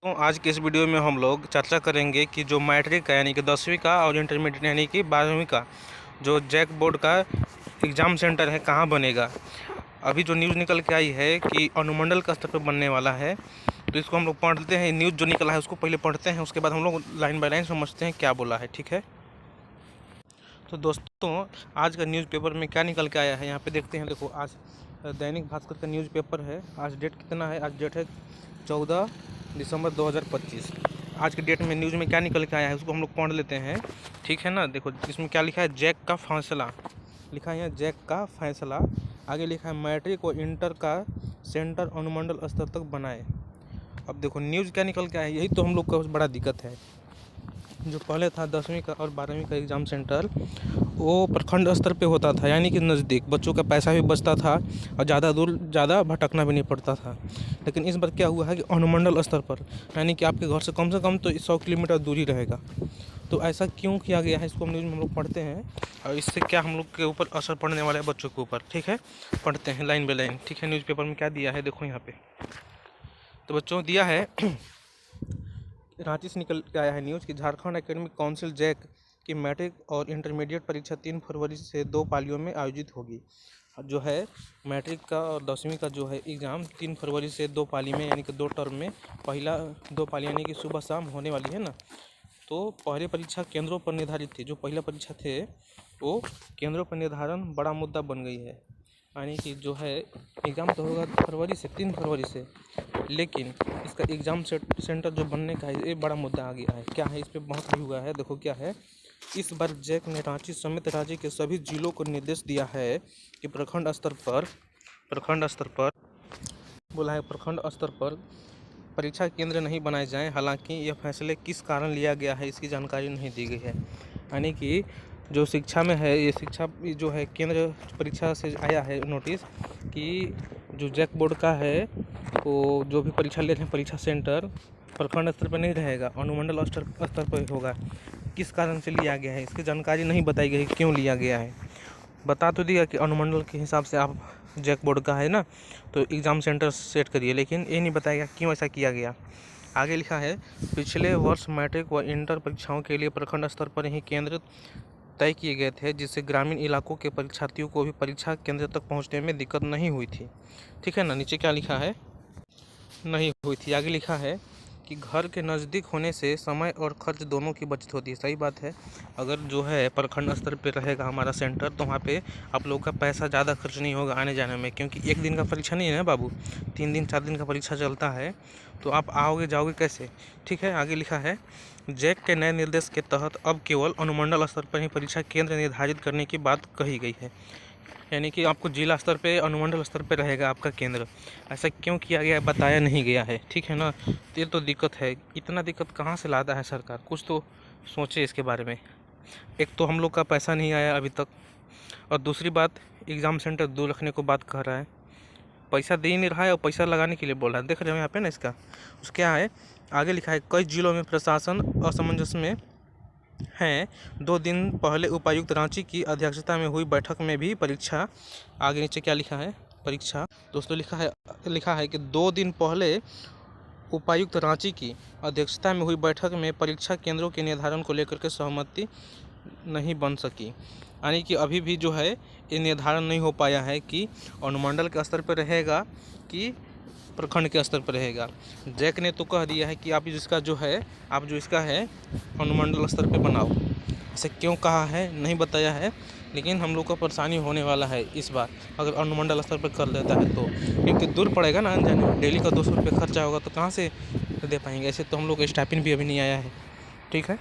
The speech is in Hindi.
तो आज के इस वीडियो में हम लोग चर्चा करेंगे कि जो मैट्रिक का यानी कि 10वीं का और इंटरमीडिएट यानी कि 12वीं का जो जैक बोर्ड का एग्ज़ाम सेंटर है कहाँ बनेगा। अभी जो न्यूज़ निकल के आई है कि अनुमंडल का स्तर पर बनने वाला है, तो इसको हम लोग पढ़ते हैं। न्यूज़ जो निकला है उसको पहले पढ़ते हैं, उसके बाद हम लोग लाइन बाय लाइन समझते हैं क्या बोला है। ठीक है, तो दोस्तों आज का न्यूज़पेपर में क्या निकल के आया है यहाँ पे देखते हैं। देखो, आज दैनिक भास्कर का न्यूज़पेपर है। आज डेट कितना है? आज डेट है 14 दिसंबर 2025। आज के डेट में न्यूज़ में क्या निकल के आया है उसको हम लोग पढ़ लेते हैं। ठीक है ना। देखो, इसमें क्या लिखा है, जैक का फैसला लिखा है यहाँ, जैक का फैसला। आगे लिखा है मैट्रिक और इंटर का सेंटर अनुमंडल स्तर तक बनाए। अब देखो न्यूज़ क्या निकल के आया है, यही तो हम लोग का बड़ा दिक्कत है। जो पहले था 10वीं का और 12वीं का एग्ज़ाम सेंटर, वो प्रखंड स्तर पे होता था, यानी कि नज़दीक। बच्चों का पैसा भी बचता था और ज़्यादा दूर ज़्यादा भटकना भी नहीं पड़ता था। लेकिन इस बार क्या हुआ है कि अनुमंडल स्तर पर, यानी कि आपके घर से कम तो 100 किलोमीटर दूरी रहेगा। तो ऐसा क्यों किया गया है, इसको न्यूज़ में हम लोग पढ़ते हैं और इससे क्या हम लोग के ऊपर असर पड़ने वाला है, बच्चों के ऊपर। ठीक है, पढ़ते हैं लाइन बाय लाइन। ठीक है, न्यूज़पेपर में क्या दिया है देखो यहाँ पे। तो बच्चों दिया है रांची से निकल के आया है न्यूज़ कि झारखंड एकेडमिक काउंसिल जैक की मैट्रिक और इंटरमीडिएट परीक्षा 3 फरवरी से 2 पालियों में आयोजित होगी। जो है मैट्रिक का और 10वीं का जो है एग्ज़ाम 3 फरवरी से 2 पाली में, यानी कि 2 टर्म में, पहला 2 पाली यानी कि सुबह शाम होने वाली है ना। तो पहले परीक्षा केंद्रों पर निर्धारित थी। जो पहला परीक्षा थे वो केंद्रों पर निर्धारण बड़ा मुद्दा बन गई है। यानी कि जो है एग्ज़ाम तो होगा फरवरी से, 3 फरवरी से, लेकिन इसका एग्ज़ाम सेंटर जो बनने का है ये बड़ा मुद्दा आ गया है। क्या है, इस पर बहुत भी हुआ है। देखो क्या है, इस बार जैक ने रांची समेत राज्य के सभी जिलों को निर्देश दिया है कि प्रखंड स्तर पर बोला है, प्रखंड स्तर पर परीक्षा केंद्र नहीं बनाए जाएं। हालांकि यह फैसले किस कारण लिया गया है इसकी जानकारी नहीं दी गई है। यानी कि जो शिक्षा में है, ये शिक्षा जो है केंद्र परीक्षा से आया है नोटिस कि जो जैक बोर्ड का है वो जो भी परीक्षा ले रहे हैं परीक्षा सेंटर प्रखंड स्तर पर नहीं रहेगा, अनुमंडल स्तर पर होगा। किस कारण से लिया गया है इसकी जानकारी नहीं बताई गई, क्यों लिया गया है। बता तो दिया कि अनुमंडल के हिसाब से आप जैक बोर्ड का है ना, तो एग्ज़ाम सेंटर सेट करिए, लेकिन ये नहीं बताया क्यों ऐसा किया गया। आगे लिखा है, पिछले वर्ष मैट्रिक व इंटर परीक्षाओं के लिए प्रखंड स्तर पर ही केंद्र तय किए गए थे, जिससे ग्रामीण इलाकों के परीक्षार्थियों को भी परीक्षा केंद्र तक पहुंचने में दिक्कत नहीं हुई थी। ठीक है ना। नीचे क्या लिखा है, नहीं हुई थी। आगे लिखा है कि घर के नज़दीक होने से समय और खर्च दोनों की बचत होती है। सही बात है। अगर जो है प्रखंड स्तर पे रहेगा हमारा सेंटर, तो वहाँ पे आप लोगों का पैसा ज़्यादा खर्च नहीं होगा आने जाने में, क्योंकि एक दिन का परीक्षा नहीं है ना बाबू, 3 दिन 4 दिन का परीक्षा चलता है। तो आप आओगे जाओगे कैसे। ठीक है। आगे लिखा है, जैक के नए निर्देश के तहत अब केवल अनुमंडल स्तर पर ही परीक्षा केंद्र निर्धारित करने की बात कही गई है। यानी कि आपको जिला स्तर पे, अनुमंडल स्तर पे रहेगा आपका केंद्र। ऐसा क्यों किया गया है बताया नहीं गया है। ठीक है ना। तो ये तो दिक्कत है। इतना दिक्कत कहाँ से लाता है सरकार, कुछ तो सोचे इसके बारे में। एक तो हम लोग का पैसा नहीं आया अभी तक, और दूसरी बात एग्ज़ाम सेंटर दूर रखने को बात कर रहा है। पैसा दे ही नहीं रहा है और पैसा लगाने के लिए बोल रहा है। देख रहे हो यहाँ पे ना इसका उस क्या है, आगे लिखा है, कई जिलों में प्रशासन असमंजस में हैं। 2 दिन पहले उपायुक्त रांची की अध्यक्षता में हुई बैठक में भी परीक्षा, आगे नीचे क्या लिखा है, परीक्षा दोस्तों लिखा है कि 2 दिन पहले उपायुक्त रांची की अध्यक्षता में हुई बैठक में परीक्षा केंद्रों के निर्धारण को लेकर के सहमति नहीं बन सकी। यानी कि अभी भी जो है ये निर्धारण नहीं हो पाया है कि अनुमंडल के स्तर पर रहेगा कि प्रखंड के स्तर पर रहेगा। जैक ने तो कह दिया है कि आप जिसका जो है, आप जो इसका है अनुमंडल स्तर पे बनाओ। इसे क्यों कहा है नहीं बताया है, लेकिन हम लोग को परेशानी होने वाला है इस बार अगर अनुमंडल स्तर पर कर देता है तो, क्योंकि दूर पड़ेगा ना आने जाने में। डेली का 200 रुपये खर्चा होगा तो कहाँ से दे पाएंगे। ऐसे तो हम लोग का स्टाइपेंड भी अभी नहीं आया है। ठीक है।